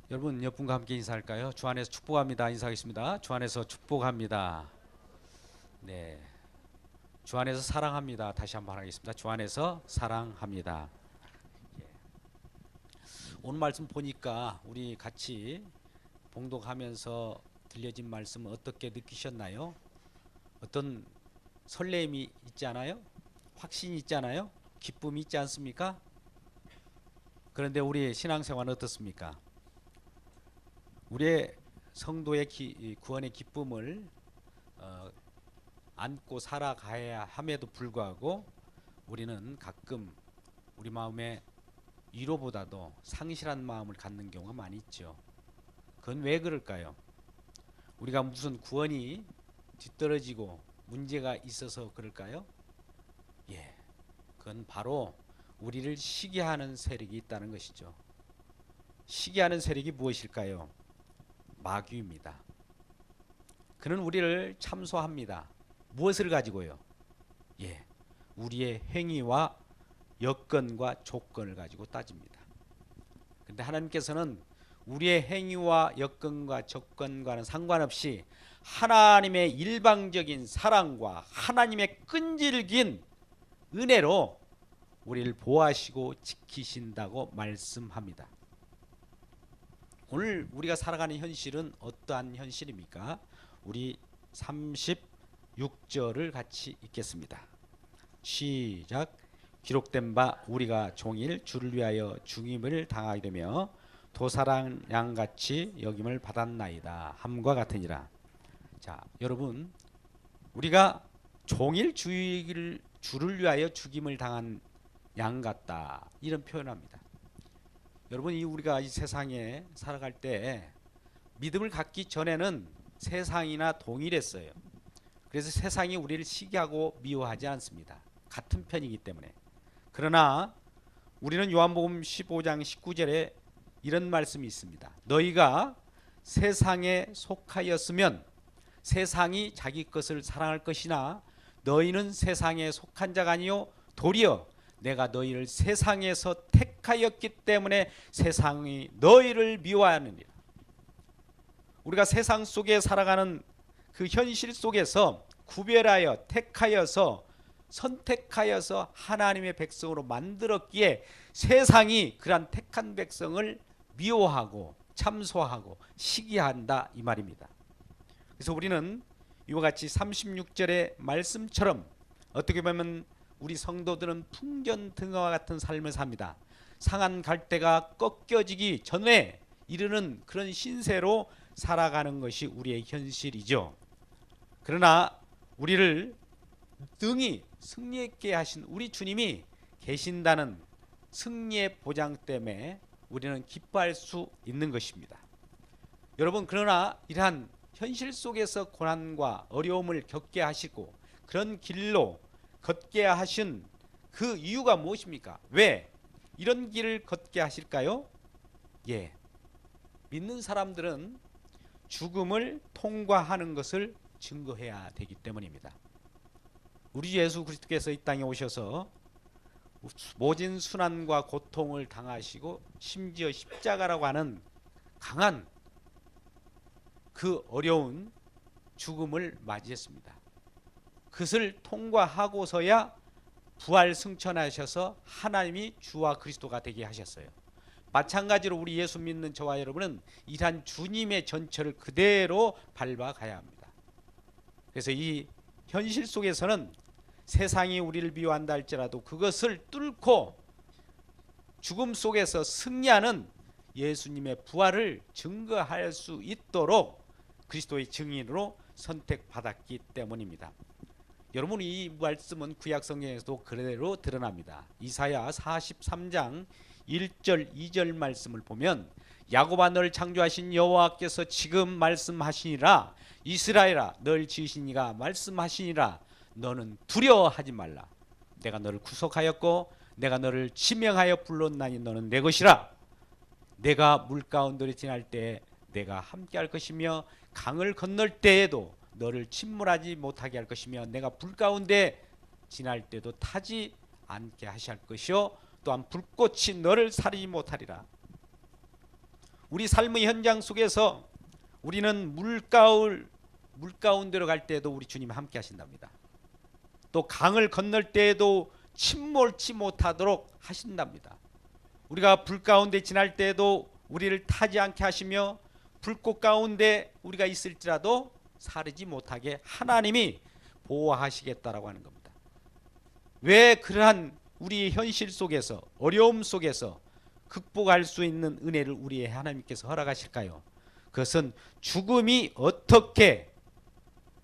여러분 옆분과 함께 인사할까요? 주 안에서 축복합니다. 인사하겠습니다. 주 안에서 축복합니다. 네, 주 안에서 사랑합니다. 다시 한번 하겠습니다. 주 안에서 사랑합니다. 예. 오늘 말씀 보니까 우리 같이 봉독하면서 들려진 말씀은 어떻게 느끼셨나요? 어떤 설렘이 있지 않아요? 확신이 있지 않아요? 기쁨이 있지 않습니까? 그런데 우리의 신앙생활은 어떻습니까? 우리의 성도의 구원의 기쁨을 어, 안고 살아가야 함에도 불구하고 우리는 가끔 우리 마음에 위로보다도 상실한 마음을 갖는 경우가 많이 있죠. 그건 왜 그럴까요? 우리가 무슨 구원이 뒤떨어지고 문제가 있어서 그럴까요? 예, 그건 바로 우리를 시기하는 세력이 있다는 것이죠. 시기하는 세력이 무엇일까요? 마귀입니다. 그는 우리를 참소합니다. 무엇을 가지고요? 예, 우리의 행위와 여건과 조건을 가지고 따집니다. 그런데 하나님께서는 우리의 행위와 여건과 조건과는 상관없이 하나님의 일방적인 사랑과 하나님의 끈질긴 은혜로 우리를 보호하시고 지키신다고 말씀합니다. 오늘 우리가 살아가는 현실은 어떠한 현실입니까? 우리 36절을 같이 읽겠습니다. 시작. 기록된 바 우리가 종일 주를 위하여 죽임을 당하게 되며 도사랑 양같이 여김을 받았나이다 함과 같으니라. 자, 여러분, 우리가 종일 주를 위하여 죽임을 당한 양 같다, 이런 표현합니다. 여러분, 우리가 이 세상에 살아갈 때 믿음을 갖기 전에는 세상이나 동일했어요. 그래서 세상이 우리를 시기하고 미워하지 않습니다. 같은 편이기 때문에. 그러나 우리는 요한복음 15장 19절에 이런 말씀이 있습니다. 너희가 세상에 속하였으면 세상이 자기 것을 사랑할 것이나 너희는 세상에 속한 자가 아니요 도리어 내가 너희를 세상에서 택하였기 때문에 세상이 너희를 미워하느니라. 우리가 세상 속에 살아가는 그 현실 속에서 구별하여 택하여서 선택하여서 하나님의 백성으로 만들었기에 세상이 그러한 택한 백성을 미워하고 참소하고 시기한다, 이 말입니다. 그래서 우리는 이와 같이 36절의 말씀처럼 어떻게 보면 우리 성도들은 풍전등화와 같은 삶을 삽니다. 상한 갈대가 꺾여지기 전에 이르는 그런 신세로 살아가는 것이 우리의 현실이죠. 그러나 우리를 능히 승리있게 하신 우리 주님이 계신다는 승리의 보장 때문에 우리는 기뻐할 수 있는 것입니다. 여러분, 그러나 이러한 현실 속에서 고난과 어려움을 겪게 하시고 그런 길로 걷게 하신 그 이유가 무엇입니까? 왜 이런 길을 걷게 하실까요? 예, 믿는 사람들은 죽음을 통과하는 것을 증거해야 되기 때문입니다. 우리 예수 그리스도께서 이 땅에 오셔서 모진 순환과 고통을 당하시고 심지어 십자가라고 하는 강한 그 어려운 죽음을 맞이했습니다. 그것을 통과하고서야 부활 승천하셔서 하나님이 주와 그리스도가 되게 하셨어요. 마찬가지로 우리 예수 믿는 저와 여러분은 이러한 주님의 전철을 그대로 밟아가야 합니다. 그래서 이 현실 속에서는 세상이 우리를 미워한다 할지라도 그것을 뚫고 죽음 속에서 승리하는 예수님의 부활을 증거할 수 있도록 그리스도의 증인으로 선택받았기 때문입니다. 여러분, 이 말씀은 구약 성경에서도 그대로 드러납니다. 이사야 43장 1절 2절 말씀을 보면 야곱아 너를 창조하신 여호와께서 지금 말씀하시니라. 이스라엘아 널 지으신 이가 말씀하시니라. 너는 두려워하지 말라. 내가 너를 구속하였고 내가 너를 지명하여 불렀나니 너는 내 것이라. 내가 물 가운데를 지날 때 내가 함께할 것이며 강을 건널 때에도 너를 침몰하지 못하게 할 것이며 내가 불 가운데 지날 때도 타지 않게 하실 것이요 또한 불꽃이 너를 사리지 못하리라. 우리 삶의 현장 속에서 우리는 물가운데로 갈 때에도 우리 주님 함께 하신답니다. 또 강을 건널 때에도 침몰치 못하도록 하신답니다. 우리가 불 가운데 지날 때에도 우리를 타지 않게 하시며 불꽃 가운데 우리가 있을지라도 사르지 못하게 하나님이 보호하시겠다라고 하는 겁니다. 왜 그러한 우리 현실 속에서 어려움 속에서 극복할 수 있는 은혜를 우리의 하나님께서 허락하실까요? 그것은 죽음이 어떻게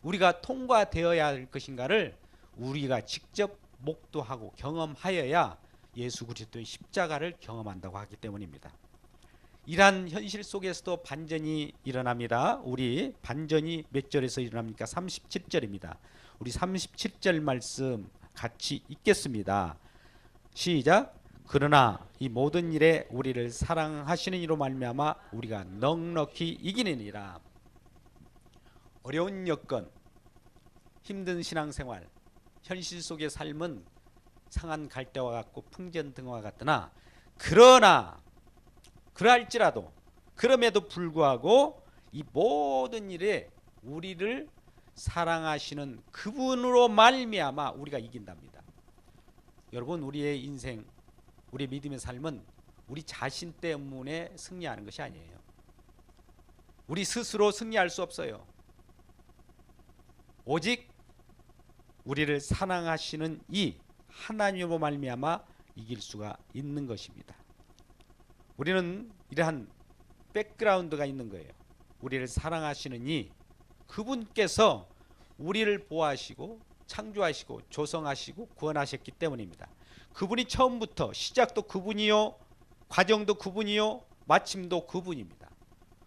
우리가 통과되어야 할 것인가를 우리가 직접 목도하고 경험하여야 예수 그리스도의 십자가를 경험한다고 하기 때문입니다. 이러한 현실 속에서도 반전이 일어납니다. 우리 반전이 몇 절에서 일어납니까? 37절입니다. 우리 37절 말씀 같이 읽겠습니다. 시작. 그러나 이 모든 일에 우리를 사랑하시는 이로 말미암아 우리가 넉넉히 이기느니라. 어려운 여건, 힘든 신앙생활, 현실 속의 삶은 상한 갈대와 같고 풍전등화 같으나 그러나 그럴지라도 그럼에도 불구하고 이 모든 일에 우리를 사랑하시는 그분으로 말미암아 우리가 이긴답니다. 여러분, 우리의 인생, 우리 믿음의 삶은 우리 자신 때문에 승리하는 것이 아니에요. 우리 스스로 승리할 수 없어요. 오직 우리를 사랑하시는 이 하나님으로 말미암아 이길 수가 있는 것입니다. 우리는 이러한 백그라운드가 있는 거예요. 우리를 사랑하시는 이 그분께서 우리를 보호하시고 창조하시고 조성하시고 구원하셨기 때문입니다. 그분이 처음부터 시작도 그분이요, 과정도 그분이요, 마침도 그분입니다.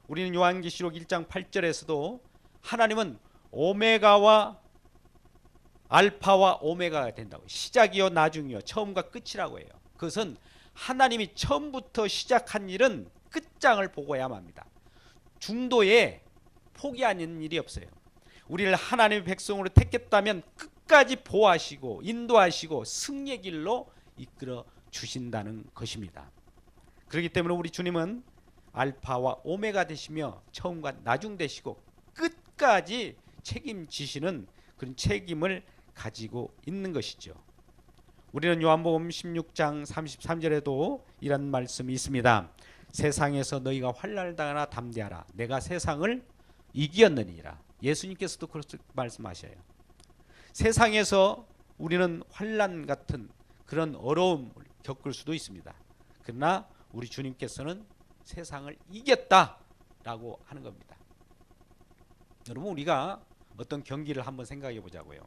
우리는 요한계시록 1장 8절에서도 하나님은 오메가와 알파와 오메가가 된다고, 시작이요 나중이요 처음과 끝이라고 해요. 그것은 하나님이 처음부터 시작한 일은 끝장을 보고야만 합니다. 중도에 포기하는 일이 없어요. 우리를 하나님의 백성으로 택했다면 끝까지 보호하시고 인도하시고 승리의 길로 이끌어 주신다는 것입니다. 그렇기 때문에 우리 주님은 알파와 오메가 되시며 처음과 나중 되시고 끝까지 책임지시는 그런 책임을 가지고 있는 것이죠. 우리는 요한복음 16장 33절에도 이런 말씀이 있습니다. 세상에서 너희가 환난을 당하나 담대하라. 내가 세상을 이기었느니라. 예수님께서도 그렇게 말씀하셔요. 세상에서 우리는 환난 같은 그런 어려움을 겪을 수도 있습니다. 그러나 우리 주님께서는 세상을 이겼다라고 하는 겁니다. 여러분, 우리가 어떤 경기를 한번 생각해 보자고요.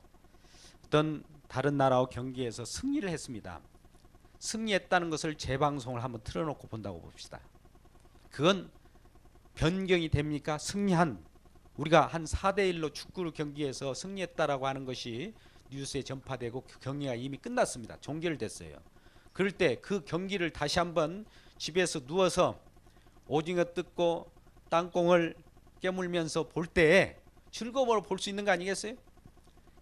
어떤 다른 나라와 경기에서 승리를 했습니다. 승리했다는 것을 재방송을 한번 틀어놓고 본다고 봅시다. 그건 변경이 됩니까? 승리한, 우리가 한 4대1로 축구 경기에서 승리했다라고 하는 것이 뉴스에 전파되고 경기가 이미 끝났습니다. 종결됐어요. 그럴 때 그 경기를 다시 한번 집에서 누워서 오징어 뜯고 땅콩을 깨물면서 볼 때에 즐거움으로 볼 수 있는 거 아니겠어요?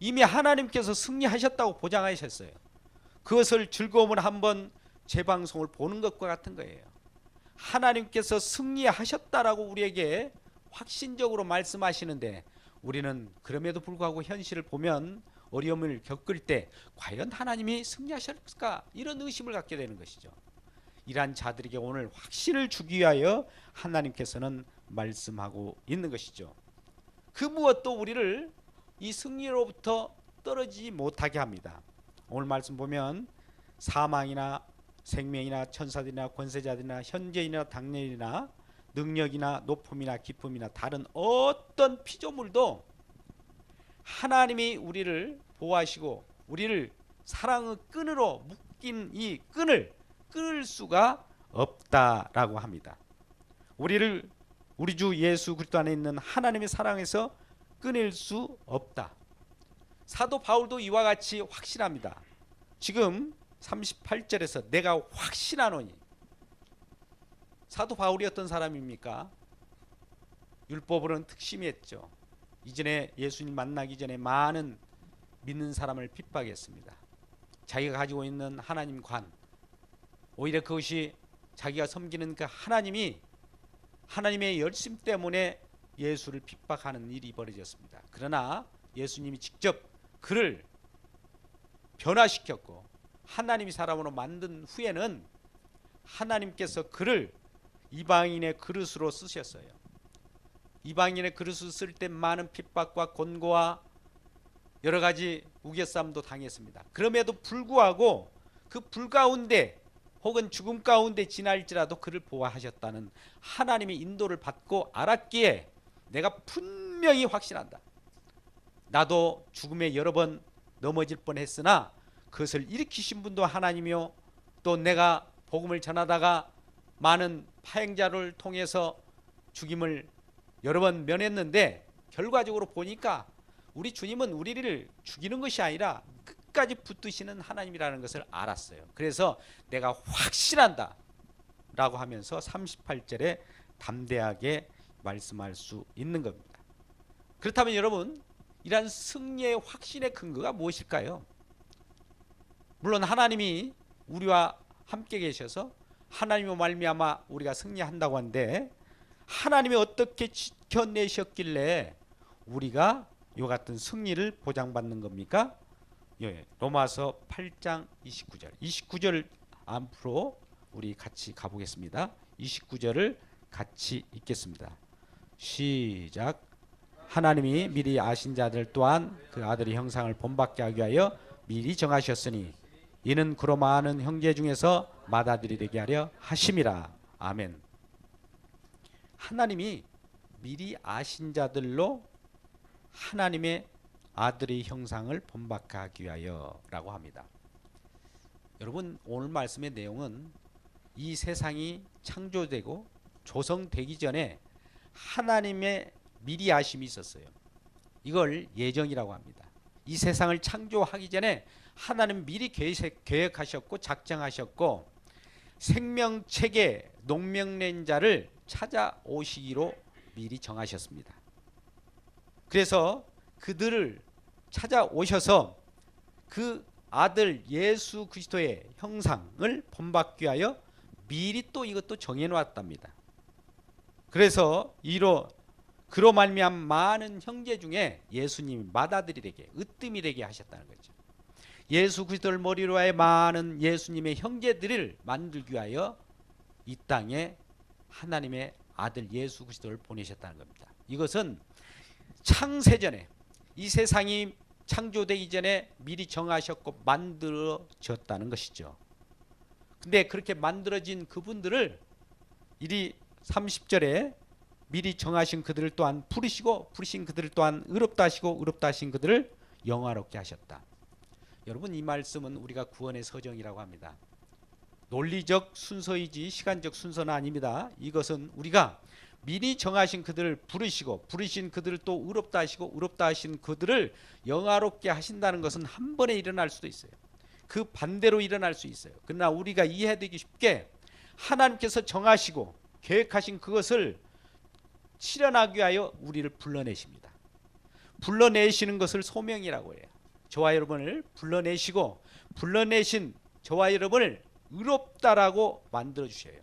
이미 하나님께서 승리하셨다고 보장하셨어요. 그것을 즐거움을 한번 재방송을 보는 것과 같은 거예요. 하나님께서 승리하셨다라고 우리에게 확신적으로 말씀하시는데 우리는 그럼에도 불구하고 현실을 보면 어려움을 겪을 때 과연 하나님이 승리하셨을까? 이런 의심을 갖게 되는 것이죠. 이러한 자들에게 오늘 확신을 주기 위하여 하나님께서는 말씀하고 있는 것이죠. 그 무엇도 우리를 이 승리로부터 떨어지지 못하게 합니다. 오늘 말씀 보면 사망이나 생명이나 천사들이나 권세자들이나 현재이나 당년이나 능력이나 높음이나 기쁨이나 다른 어떤 피조물도 하나님이 우리를 보호하시고 우리를 사랑의 끈으로 묶인 이 끈을 끊을 수가 없다라고 합니다. 우리를 우리 주 예수 그리스도 안에 있는 하나님의 사랑에서 끊을 수 없다. 사도 바울도 이와 같이 확신합니다. 지금 38절에서 내가 확신하노니. 사도 바울이 어떤 사람입니까? 율법으로는 특심했죠. 이전에 예수님 만나기 전에 많은 믿는 사람을 핍박했습니다. 자기가 가지고 있는 하나님 관, 오히려 그것이 자기가 섬기는 그 하나님이 하나님의 열심 때문에 예수를 핍박하는 일이 벌어졌습니다. 그러나 예수님이 직접 그를 변화시켰고 하나님이 사람으로 만든 후에는 하나님께서 그를 이방인의 그릇으로 쓰셨어요. 이방인의 그릇을 쓸 때 많은 핍박과 권고와 여러 가지 우겨쌈도 당했습니다. 그럼에도 불구하고 그 불 가운데 혹은 죽음 가운데 지날지라도 그를 보호하셨다는 하나님의 인도를 받고 알았기에 내가 분명히 확신한다. 나도 죽음에 여러 번 넘어질 뻔했으나 그것을 일으키신 분도 하나님이요, 또 내가 복음을 전하다가 많은 파행자를 통해서 죽임을 여러 번 면했는데 결과적으로 보니까 우리 주님은 우리를 죽이는 것이 아니라 끝까지 붙드시는 하나님이라는 것을 알았어요. 그래서 내가 확신한다 라고 하면서 38절에 담대하게 말씀할 수 있는 겁니다. 그렇다면 여러분, 이러한 승리의 확신의 근거가 무엇일까요? 물론 하나님이 우리와 함께 계셔서 하나님의 말미암아 우리가 승리한다고 하는데, 하나님이 어떻게 지켜내셨길래 우리가 이와 같은 승리를 보장받는 겁니까? 예, 로마서 8장 29절 앞으로 우리 같이 가보겠습니다. 29절을 같이 읽겠습니다. 시작. 하나님이 미리 아신 자들 또한 그 아들의 형상을 본받게 하기 위하여 미리 정하셨으니 이는 그로 많은 형제 중에서 맏아들이 되게 하려 하심이라. 아멘. 하나님이 미리 아신 자들로 하나님의 아들의 형상을 본받게 하기 위하여 라고 합니다. 여러분, 오늘 말씀의 내용은 이 세상이 창조되고 조성되기 전에 하나님의 미리 아심이 있었어요. 이걸 예정이라고 합니다. 이 세상을 창조하기 전에 하나님 미리 계획하셨고 작정하셨고 생명책에 농명된 자를 찾아오시기로 미리 정하셨습니다. 그래서 그들을 찾아오셔서 그 아들 예수 그리스도의 형상을 본받기 위하여 미리 또 이것도 정해놓았답니다. 그래서 그로 말미암아 많은 형제 중에 예수님이 맏아들이 되게, 으뜸이 되게 하셨다는 거죠. 예수 그리스도를 머리로 하여 많은 예수님의 형제들을 만들기 위하여 이 땅에 하나님의 아들 예수 그리스도를 보내셨다는 겁니다. 이것은 창세전에, 이 세상이 창조되기 전에 미리 정하셨고 만들어졌다는 것이죠. 근데 그렇게 만들어진 그분들을 이리 30절에 미리 정하신 그들을 또한 부르시고 부르신 그들을 또한 의롭다 하시고 의롭다 하신 그들을 영화롭게 하셨다. 여러분, 이 말씀은 우리가 구원의 서정이라고 합니다. 논리적 순서이지 시간적 순서는 아닙니다. 이것은 우리가 미리 정하신 그들을 부르시고 부르신 그들을 또 의롭다 하시고 의롭다 하신 그들을 영화롭게 하신다는 것은 한 번에 일어날 수도 있어요. 그 반대로 일어날 수 있어요. 그러나 우리가 이해되기 쉽게 하나님께서 정하시고 계획하신 그것을 실현하기 위하여 우리를 불러내십니다. 불러내시는 것을 소명이라고 해요. 저와 여러분을 불러내시고 불러내신 저와 여러분을 의롭다라고 만들어 주셔요.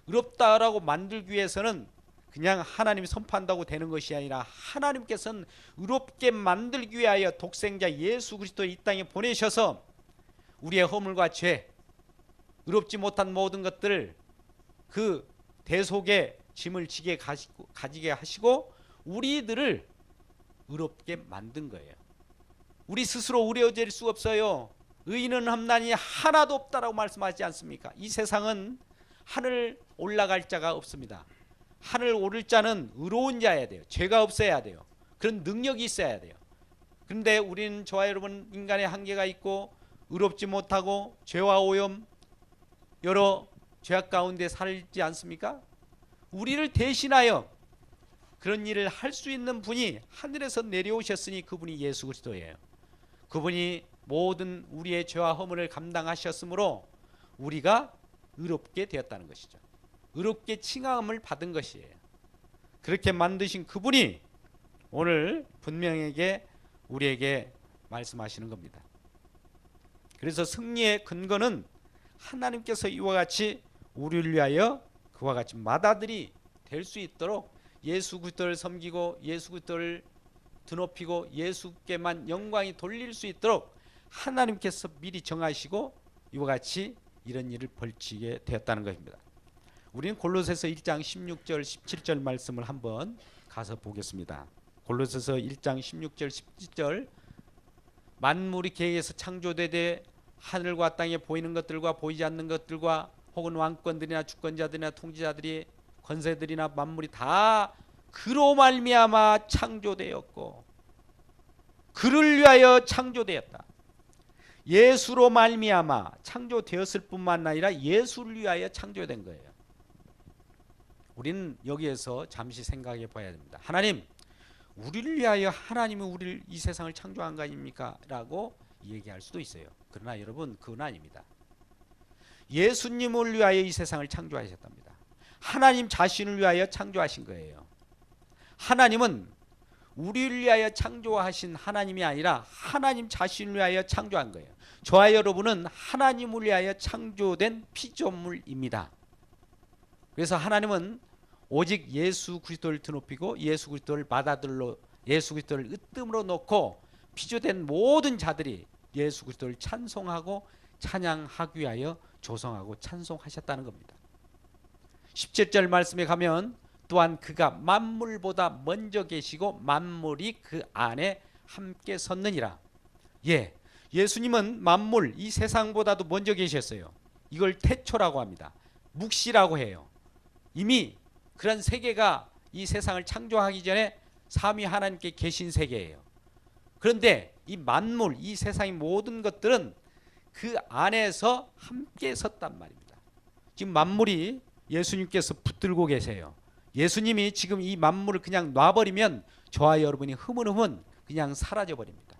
의롭다라고 만들기 위해서는 그냥 하나님이 선포한다고 되는 것이 아니라 하나님께서는 의롭게 만들기 위하여 독생자 예수 그리스도를 이 땅에 보내셔서 우리의 허물과 죄, 의롭지 못한 모든 것들을 그 대속의 짐을 가지게 하시고 우리들을 의롭게 만든 거예요. 우리 스스로 의로워질 수 없어요. 의인은 험난이 하나도 없다라고 말씀하지 않습니까? 이 세상은 하늘 올라갈 자가 없습니다. 하늘 오를 자는 의로운 자여야 돼요. 죄가 없어야 돼요. 그런 능력이 있어야 돼요. 그런데 우리는 저와 여러분 인간의 한계가 있고 의롭지 못하고 죄와 오염 여러 죄악 가운데 살지 않습니까? 우리를 대신하여 그런 일을 할 수 있는 분이 하늘에서 내려오셨으니 그분이 예수 그리스도예요. 그분이 모든 우리의 죄와 허물을 감당하셨으므로 우리가 의롭게 되었다는 것이죠. 의롭게 칭함을 받은 것이에요. 그렇게 만드신 그분이 오늘 분명하게 우리에게 말씀하시는 겁니다. 그래서 승리의 근거는 하나님께서 이와 같이 우리를 위하여 그와 같이 맏아들이 될 수 있도록 예수 그리스도를 섬기고 예수 그리스도를 드높이고 예수께만 영광이 돌릴 수 있도록 하나님께서 미리 정하시고 이와 같이 이런 일을 벌이게 되었다는 것입니다. 우리는 골로새서 1장 16절 17절 말씀을 한번 가서 보겠습니다. 골로새서 1장 16절 17절 만물이 계획에서 창조되되 하늘과 땅에 보이는 것들과 보이지 않는 것들과 혹은 왕권들이나 주권자들이나 통치자들이 권세들이나 만물이 다 그로 말미암아 창조되었고 그를 위하여 창조되었다. 예수로 말미암아 창조되었을 뿐만 아니라 예수를 위하여 창조된 거예요. 우리는 여기에서 잠시 생각해 봐야 됩니다. 하나님, 우리를 위하여 하나님은 우리를 이 세상을 창조한 거 아닙니까? 라고 얘기할 수도 있어요. 그러나 여러분, 그건 아닙니다. 예수님을 위하여 이 세상을 창조하셨답니다. 하나님 자신을 위하여 창조하신 거예요. 하나님은 우리를 위하여 창조하신 하나님이 아니라 하나님 자신을 위하여 창조한 거예요. 저와 여러분은 하나님을 위하여 창조된 피조물입니다. 그래서 하나님은 오직 예수 그리스도를 드높이고 예수 그리스도를 받아들여 예수 그리스도를 으뜸으로 놓고 피조된 모든 자들이 예수 그리스도를 찬송하고 찬양하기 위하여 조성하고 찬송하셨다는 겁니다. 17절 말씀에 가면 또한 그가 만물보다 먼저 계시고 만물이 그 안에 함께 섰느니라. 예수님은 만물 이 세상보다도 먼저 계셨어요. 이걸 태초라고 합니다. 묵시라고 해요. 이미 그런 세계가 이 세상을 창조하기 전에 삼위 하나님께 계신 세계예요. 그런데 이 만물 이 세상의 모든 것들은 그 안에서 함께 섰단 말입니다. 지금 만물이 예수님께서 붙들고 계세요. 예수님이 지금 이 만물을 그냥 놔버리면 저와 여러분이 흐물흐물 그냥 사라져버립니다.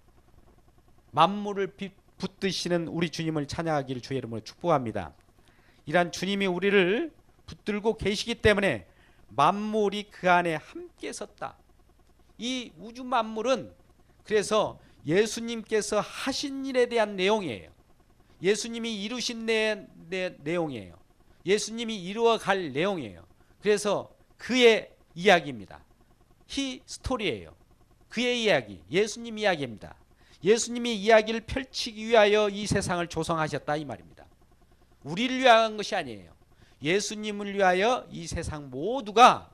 만물을 붙드시는 우리 주님을 찬양하기를 주의 이름으로 축복합니다. 이란 주님이 우리를 붙들고 계시기 때문에 만물이 그 안에 함께 섰다. 이 우주 만물은 그래서 예수님께서 하신 일에 대한 내용이에요. 예수님이 이루신 내용이에요. 예수님이 이루어갈 내용이에요. 그래서 그의 이야기입니다. 히스토리예요. 그의 이야기, 예수님 이야기입니다. 예수님이 이야기를 펼치기 위하여 이 세상을 조성하셨다 이 말입니다. 우리를 위한 것이 아니에요. 예수님을 위하여 이 세상 모두가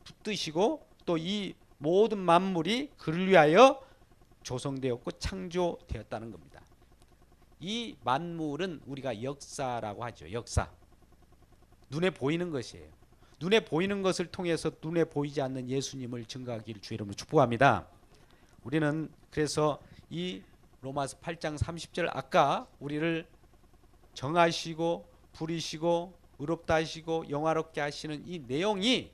붙드시고 또 이 모든 만물이 그를 위하여 조성되었고 창조되었다는 겁니다. 이 만물은 우리가 역사라고 하죠. 역사. 눈에 보이는 것이에요. 눈에 보이는 것을 통해서 눈에 보이지 않는 예수님을 증거하기를 주의 이름으로 축복합니다. 우리는 그래서 이 로마서 8장 30절 아까 우리를 정하시고 부리시고 의롭다 하시고 영화롭게 하시는 이 내용이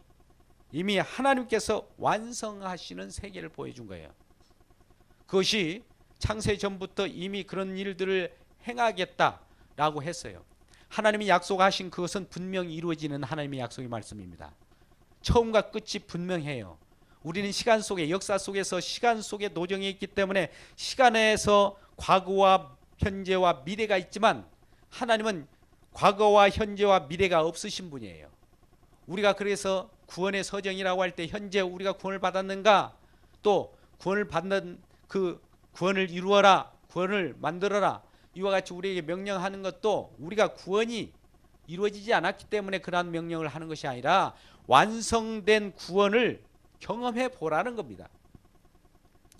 이미 하나님께서 완성하시는 세계를 보여준 거예요. 그것이 창세 전부터 이미 그런 일들을 행하겠다라고 했어요. 하나님이 약속하신 그것은 분명히 이루어지는 하나님의 약속의 말씀입니다. 처음과 끝이 분명해요. 우리는 시간 속에 역사 속에서 시간 속에 노정해 있기 때문에 시간에서 과거와 현재와 미래가 있지만 하나님은 과거와 현재와 미래가 없으신 분이에요. 우리가 그래서 구원의 서정이라고 할 때 현재 우리가 구원을 받았는가, 또 구원을 받는 그 구원을 이루어라, 구원을 만들어라, 이와 같이 우리에게 명령하는 것도 우리가 구원이 이루어지지 않았기 때문에 그러한 명령을 하는 것이 아니라 완성된 구원을 경험해 보라는 겁니다.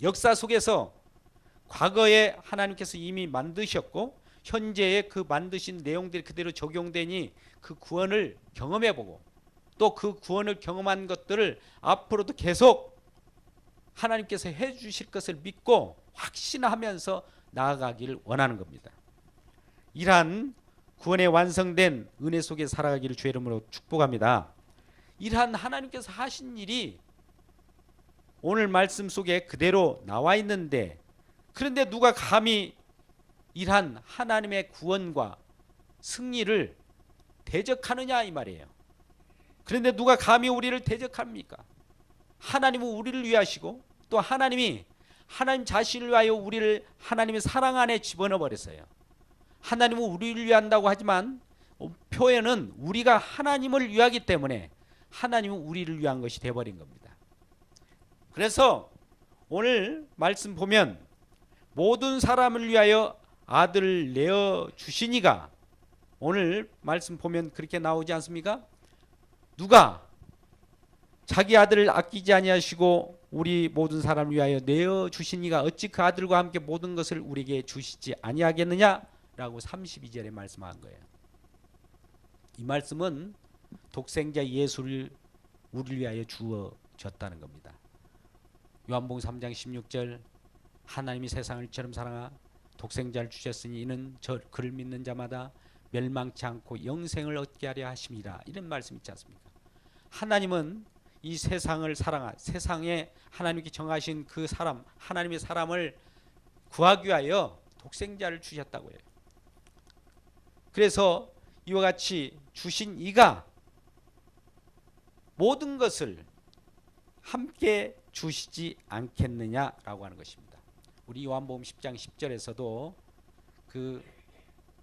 역사 속에서 과거에 하나님께서 이미 만드셨고 현재에 그 만드신 내용들이 그대로 적용되니 그 구원을 경험해 보고 또 그 구원을 경험한 것들을 앞으로도 계속 하나님께서 해 주실 것을 믿고 확신하면서 나아가기를 원하는 겁니다. 이러한 구원에 완성된 은혜 속에 살아가기를 주의 이름으로 축복합니다. 이러한 하나님께서 하신 일이 오늘 말씀 속에 그대로 나와 있는데, 그런데 누가 감히 이러한 하나님의 구원과 승리를 대적하느냐 이 말이에요. 그런데 누가 감히 우리를 대적합니까? 하나님은 우리를 위하시고 또 하나님이 하나님 자신을 위하여 우리를 하나님의 사랑 안에 집어넣어 버렸어요. 하나님은 우리를 위한다고 하지만 표현은 우리가 하나님을 위하기 때문에 하나님은 우리를 위한 것이 되어버린 겁니다. 그래서 오늘 말씀 보면 모든 사람을 위하여 아들을 내어 주시니가, 오늘 말씀 보면 그렇게 나오지 않습니까? 누가 자기 아들을 아끼지 아니하시고 우리 모든 사람을 위하여 내어 주시니가 어찌 그 아들과 함께 모든 것을 우리에게 주시지 아니하겠느냐라고 32절에 말씀한 거예요. 이 말씀은 독생자 예수를 우리를 위하여 주어졌다는 겁니다. 요한복음 3장 16절, 하나님이 세상을 이처럼 사랑하 독생자를 주셨으니 이는 그를 믿는 자마다 멸망치 않고 영생을 얻게 하려 하심이라, 이런 말씀 있지 않습니까? 하나님은 이 세상을 사랑하, 세상에 하나님께 정하신 그 사람, 하나님의 사람을 구하기 위하여 독생자를 주셨다고 해요. 그래서 이와 같이 주신 이가 모든 것을 함께 주시지 않겠느냐라고 하는 것입니다. 우리 요한복음 10장 10절에서도 그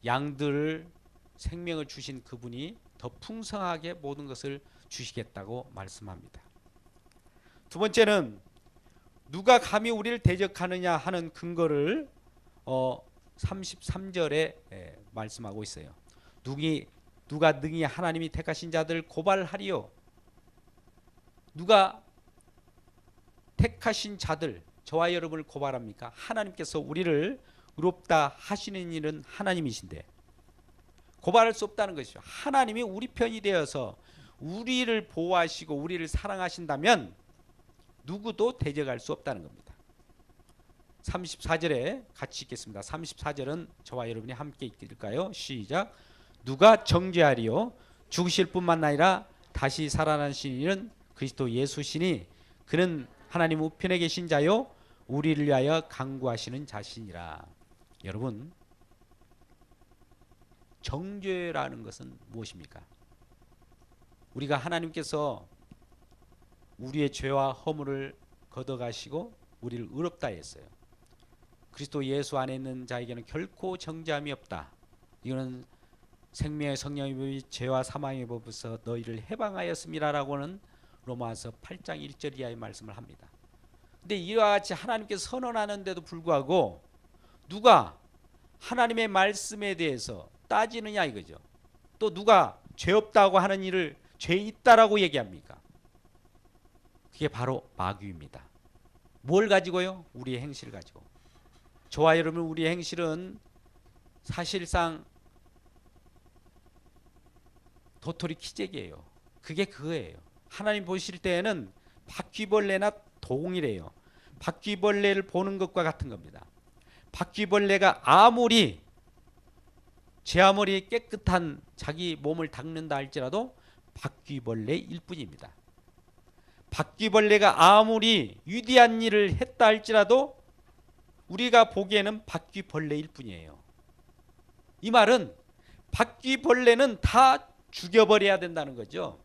양들을 생명을 주신 그분이 더 풍성하게 모든 것을 주시겠다고 말씀합니다. 두 번째는 누가 감히 우리를 대적하느냐 하는 근거를 33절에 말씀하고 있어요. 누가 능히 하나님이 택하신 자들을 고발하리요. 누가 택하신 자들, 저와 여러분을 고발합니까? 하나님께서 우리를 의롭다 하시는 일은 하나님이신데 고발할 수 없다는 것이죠. 하나님이 우리 편이 되어서 우리를 보호하시고 우리를 사랑하신다면 누구도 대적할 수 없다는 겁니다. 34절에 같이 읽겠습니다. 34절은 저와 여러분이 함께 읽을까요? 시작. 누가 정죄하리요? 죽으실 뿐만 아니라 다시 살아나신 이는 그리스도 예수시니 그는 하나님 우편에 계신 자요 우리를 위하여 간구하시는 자신이라. 여러분, 정죄라는 것은 무엇입니까? 우리가 하나님께서 우리의 죄와 허물을 걷어가시고 우리를 의롭다 했어요. 그리스도 예수 안에 있는 자에게는 결코 정죄함이 없다. 이거는 생명의 성령의 법이 죄와 사망의 법에서 너희를 해방하였음이라라고는 로마서 8장 1절 이하의 말씀을 합니다. 근데 이와 같이 하나님께서 선언하는데도 불구하고 누가 하나님의 말씀에 대해서 따지느냐 이거죠. 또 누가 죄 없다고 하는 일을 죄 있다라고 얘기합니까? 그게 바로 마귀입니다. 뭘 가지고요? 우리의 행실을 가지고. 저와 여러분, 우리의 행실은 사실상 도토리 키재기예요. 그게 그거예요. 하나님 보실 때에는 바퀴벌레나 동일해요. 바퀴벌레를 보는 것과 같은 겁니다. 바퀴벌레가 아무리 제 아무리 깨끗한 자기 몸을 닦는다 할지라도 바퀴벌레일 뿐입니다. 바퀴벌레가 아무리 위대한 일을 했다 할지라도 우리가 보기에는 바퀴벌레일 뿐이에요. 이 말은 바퀴벌레는 다 죽여버려야 된다는 거죠.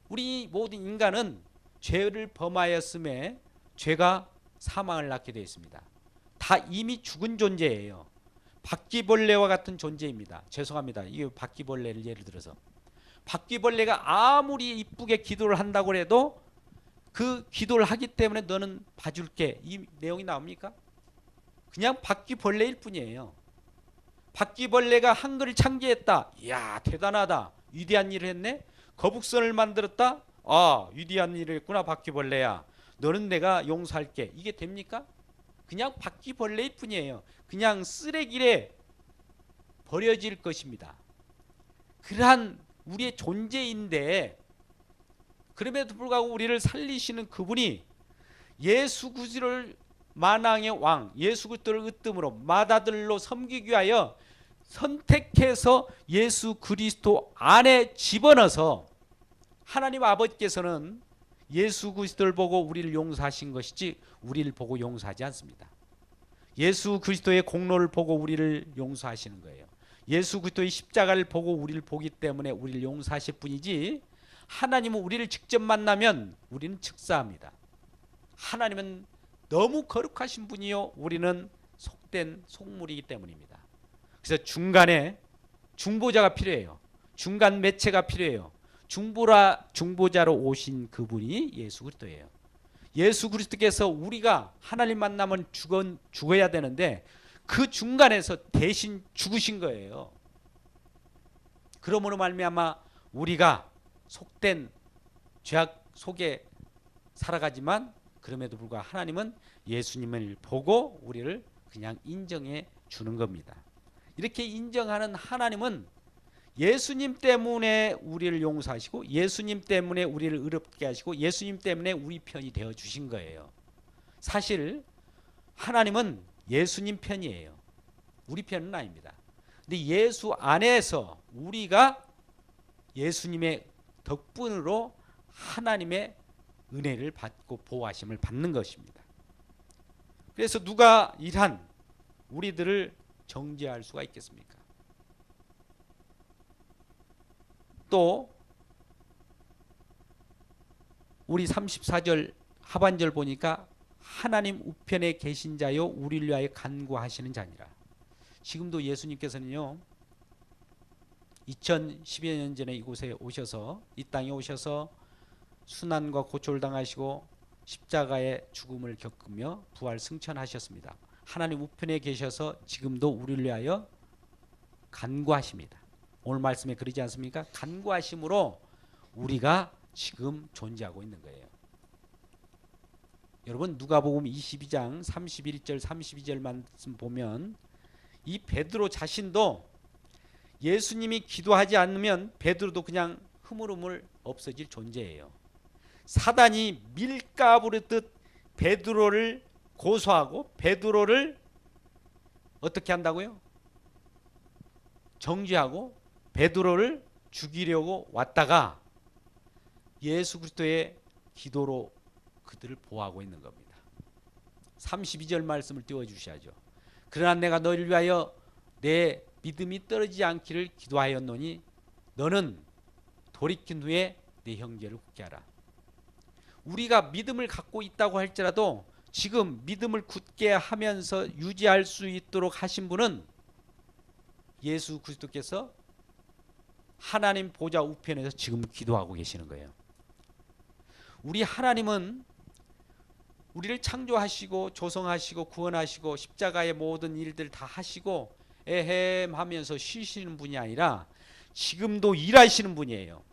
우리 모든 인간은 죄를 범하였음에 죄가 사망을 낳게 되어 있습니다. 다 이미 죽은 존재예요. 바퀴벌레와 같은 존재입니다. 죄송합니다. 이 바퀴벌레를 예를 들어서 바퀴벌레가 아무리 이쁘게 기도를 한다고 해도 그 기도를 하기 때문에 너는 봐줄게, 이 내용이 나옵니까? 그냥 바퀴벌레일 뿐이에요. 바퀴벌레가 한글을 창제했다. 이야, 대단하다. 위대한 일을 했네. 거북선을 만들었다. 아, 위대한 일을 했구나. 바퀴벌레야. 너는 내가 용서할게. 이게 됩니까? 그냥 바퀴벌레일 뿐이에요. 그냥 쓰레기에 버려질 것입니다. 그러한 우리의 존재인데 그럼에도 불구하고 우리를 살리시는 그분이 예수 그리스도를 만왕의 왕, 예수 그리스도를 으뜸으로 맏아들로 섬기기 위하여 선택해서 예수 그리스도 안에 집어넣어서 하나님 아버지께서는 예수 그리스도를 보고 우리를 용서하신 것이지 우리를 보고 용서하지 않습니다. 예수 그리스도의 공로를 보고 우리를 용서하시는 거예요. 예수 그리스도의 십자가를 보고 우리를 보기 때문에 우리를 용서하실 뿐이지 하나님은 우리를 직접 만나면 우리는 즉사합니다. 하나님은 너무 거룩하신 분이요 우리는 속된 속물이기 때문입니다. 그래서 중간에 중보자가 필요해요. 중간 매체가 필요해요. 중보자로 오신 그분이 예수 그리스도예요. 예수 그리스도께서 우리가 하나님 만나면 죽어야 되는데 그 중간에서 대신 죽으신 거예요. 그러므로 말미암아 우리가 속된 죄악 속에 살아가지만 그럼에도 불구하고 하나님은 예수님을 보고 우리를 그냥 인정해 주는 겁니다. 이렇게 인정하는 하나님은 예수님 때문에 우리를 용서하시고 예수님 때문에 우리를 의롭게 하시고 예수님 때문에 우리 편이 되어 주신 거예요. 사실 하나님은 예수님 편이에요. 우리 편은 아닙니다. 근데 예수 안에서 우리가 예수님의 덕분으로 하나님의 은혜를 받고 보호하심을 받는 것입니다. 그래서 누가 이러한 우리들을 정죄할 수가 있겠습니까? 또 우리 34절 하반절 보니까 하나님 우편에 계신 자요 우리를 위하여 간구하시는 자니라. 지금도 예수님께서는요 2010여 년 전에 이곳에 오셔서 이 땅에 오셔서 순환과 고초를 당하시고 십자가의 죽음을 겪으며 부활 승천하셨습니다. 하나님 우편에 계셔서 지금도 우리를 위하여 간구하십니다. 오늘 말씀에 그러지 않습니까? 간구하심으로 우리가 지금 존재하고 있는 거예요. 여러분 누가복음 22장 31절 32절 말씀 보면 이 베드로 자신도 예수님이 기도하지 않으면 베드로도 그냥 흐물흐물 없어질 존재예요. 사단이 밀가부르듯 베드로를 고소하고 베드로를 어떻게 한다고요? 정죄하고 베드로를 죽이려고 왔다가 예수 그리스도의 기도로 그들을 보호하고 있는 겁니다. 32절 말씀을 띄워주셔야죠. 그러나 내가 너희를 위하여 내 믿음이 떨어지지 않기를 기도하였노니 너는 돌이킨 후에 내 형제를 굳게 하라. 우리가 믿음을 갖고 있다고 할지라도 지금 믿음을 굳게 하면서 유지할 수 있도록 하신 분은 예수 그리스도께서 하나님 보좌 우편에서 지금 기도하고 계시는 거예요. 우리 하나님은 우리를 창조하시고 조성하시고 구원하시고 십자가의 모든 일들 다 하시고 에헴 하면서 쉬시는 분이 아니라 지금도 일하시는 분이에요.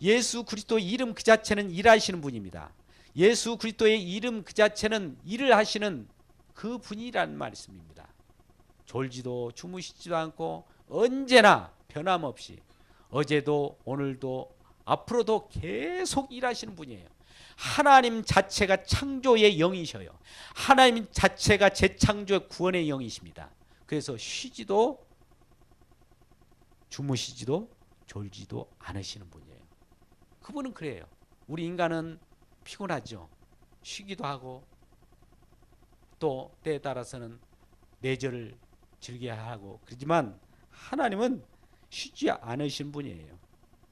예수 그리스도의 이름 그 자체는 일하시는 분입니다. 예수 그리스도의 이름 그 자체는 일을 하시는 그 분이라는 말씀입니다. 졸지도 주무시지도 않고 언제나 변함없이 어제도 오늘도 앞으로도 계속 일하시는 분이에요. 하나님 자체가 창조의 영이셔요. 하나님 자체가 재창조의 구원의 영이십니다. 그래서 쉬지도 주무시지도 졸지도 않으시는 분이에요. 그분은 그래요. 우리 인간은 피곤하죠. 쉬기도 하고 또 때에 따라서는 내절을 즐겨야 하고 그렇지만 하나님은 쉬지 않으신 분이에요.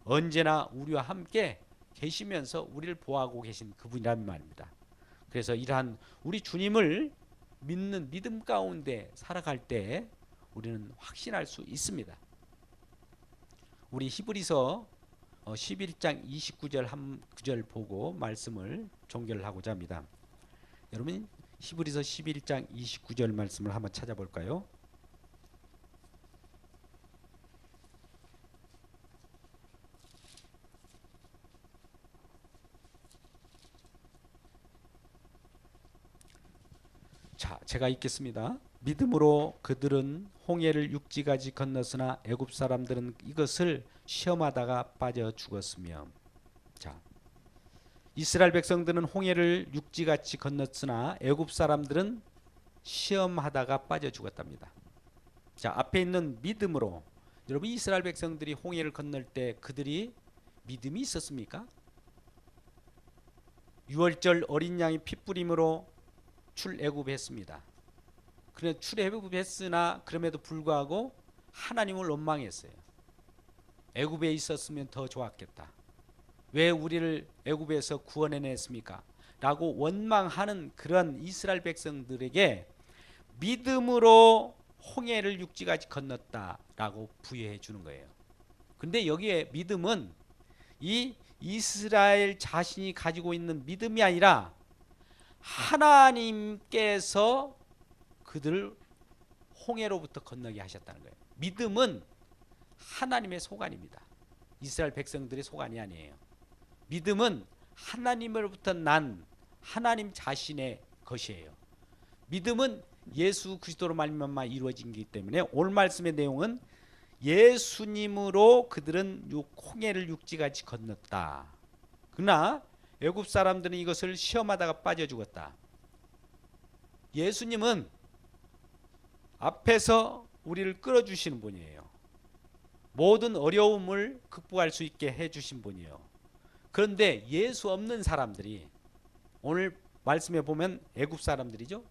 언제나 우리와 함께 계시면서 우리를 보호하고 계신 그분이란 말입니다. 그래서 이러한 우리 주님을 믿는 믿음 가운데 살아갈 때 우리는 확신할 수 있습니다. 우리 히브리서 11장 29절 한 구절 보고 말씀을 종결을 하고자 합니다. 여러분 히브리서 11장 29절 말씀을 한번 찾아볼까요? 자, 제가 읽겠습니다. 믿음으로 그들은 홍해를 육지까지 건넜으나 애굽 사람들은 이것을 시험하다가 빠져 죽었으며. 자, 이스라엘 백성들은 홍해를 육지같이 건넜으나 애굽 사람들은 시험하다가 빠져 죽었답니다. 자, 앞에 있는 믿음으로 여러분 이스라엘 백성들이 홍해를 건널 때 그들이 믿음이 있었습니까? 유월절 어린 양이 피 뿌림으로 출애굽했습니다. 그런데 출애굽했으나 그럼에도 불구하고 하나님을 원망했어요. 애굽에 있었으면 더 좋았겠다. 왜 우리를 애굽에서 구원해냈습니까? 라고 원망하는 그런 이스라엘 백성들에게 믿음으로 홍해를 육지까지 건넜다라고 부여해 주는 거예요. 근데 여기에 믿음은 이 이스라엘 자신이 가지고 있는 믿음이 아니라 하나님께서 그들을 홍해로부터 건너게 하셨다는 거예요. 믿음은 하나님의 소관입니다. 이스라엘 백성들의 소관이 아니에요. 믿음은 하나님으로부터 난 하나님 자신의 것이에요. 믿음은 예수 그리스도로 말미암아 이루어진 것이기 때문에 오늘 말씀의 내용은 예수님으로 그들은 홍해를 육지같이 건넜다. 그러나 애굽 사람들은 이것을 시험하다가 빠져 죽었다. 예수님은 앞에서 우리를 끌어주시는 분이에요. 모든 어려움을 극복할 수 있게 해주신 분이에요. 그런데 예수 없는 사람들이 오늘 말씀에 보면 애굽 사람들이죠.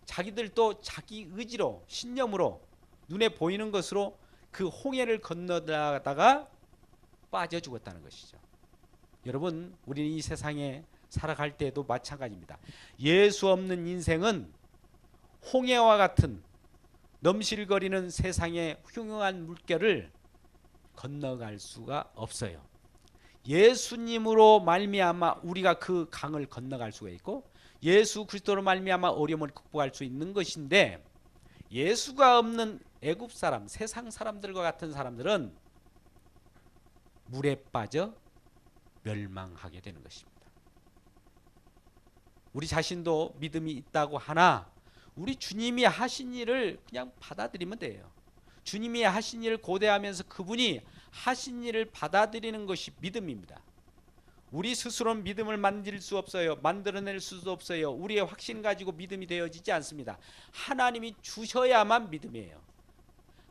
자기들도 자기 의지로 신념으로 눈에 보이는 것으로 그 홍해를 건너다가 빠져 죽었다는 것이죠. 여러분, 우리는 이 세상에 살아갈 때도 마찬가지입니다. 예수 없는 인생은 홍해와 같은 넘실거리는 세상의 흉흉한 물결을 건너갈 수가 없어요. 예수님으로 말미암아 우리가 그 강을 건너갈 수가 있고 예수 그리스도로 말미암아 어려움을 극복할 수 있는 것인데, 예수가 없는 애굽 사람, 세상 사람들과 같은 사람들은 물에 빠져 멸망하게 되는 것입니다. 우리 자신도 믿음이 있다고 하나 우리 주님이 하신 일을 그냥 받아들이면 돼요. 주님이 하신 일을 고대하면서 그분이 하신 일을 받아들이는 것이 믿음입니다. 우리 스스로는 믿음을 만들 수 없어요. 만들어낼 수도 없어요. 우리의 확신 가지고 믿음이 되어지지 않습니다. 하나님이 주셔야만 믿음이에요.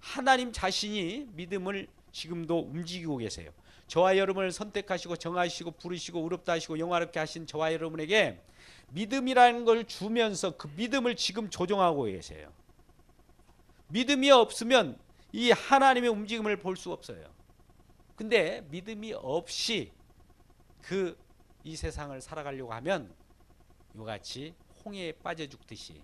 하나님 자신이 믿음을 지금도 움직이고 계세요. 저와 여러분을 선택하시고 정하시고 부르시고 의롭다 하시고 영화롭게 하신 저와 여러분에게 믿음이라는 걸 주면서 그 믿음을 지금 조정하고 계세요. 믿음이 없으면 이 하나님의 움직임을 볼 수 없어요. 근데 믿음이 없이 이 세상을 살아가려고 하면 이같이 홍해에 빠져 죽듯이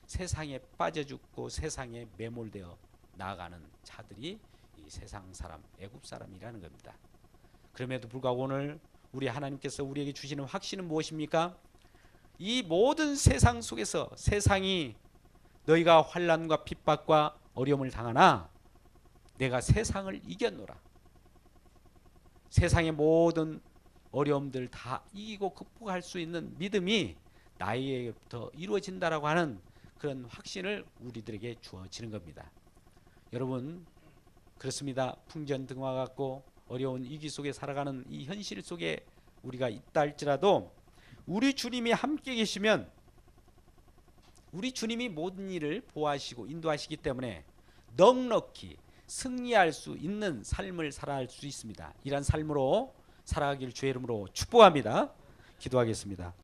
세상에 빠져 죽고 세상에 매몰되어 나아가는 자들이 이 세상 사람, 애굽 사람이라는 겁니다. 그럼에도 불구하고 오늘 우리 하나님께서 우리에게 주시는 확신은 무엇입니까? 이 모든 세상 속에서 세상이 너희가 환난과 핍박과 어려움을 당하나 내가 세상을 이겼노라. 세상의 모든 어려움들 다 이기고 극복할 수 있는 믿음이 나에게부터 이루어진다라고 하는 그런 확신을 우리들에게 주어지는 겁니다. 여러분, 그렇습니다. 풍전등화 같고 어려운 위기 속에 살아가는 이 현실 속에 우리가 있다 할지라도 우리 주님이 함께 계시면 우리 주님이 모든 일을 보호하시고 인도하시기 때문에 넉넉히 승리할 수 있는 삶을 살아갈 수 있습니다. 이런 삶으로 살아가길 주의 이름으로 축복합니다. 기도하겠습니다.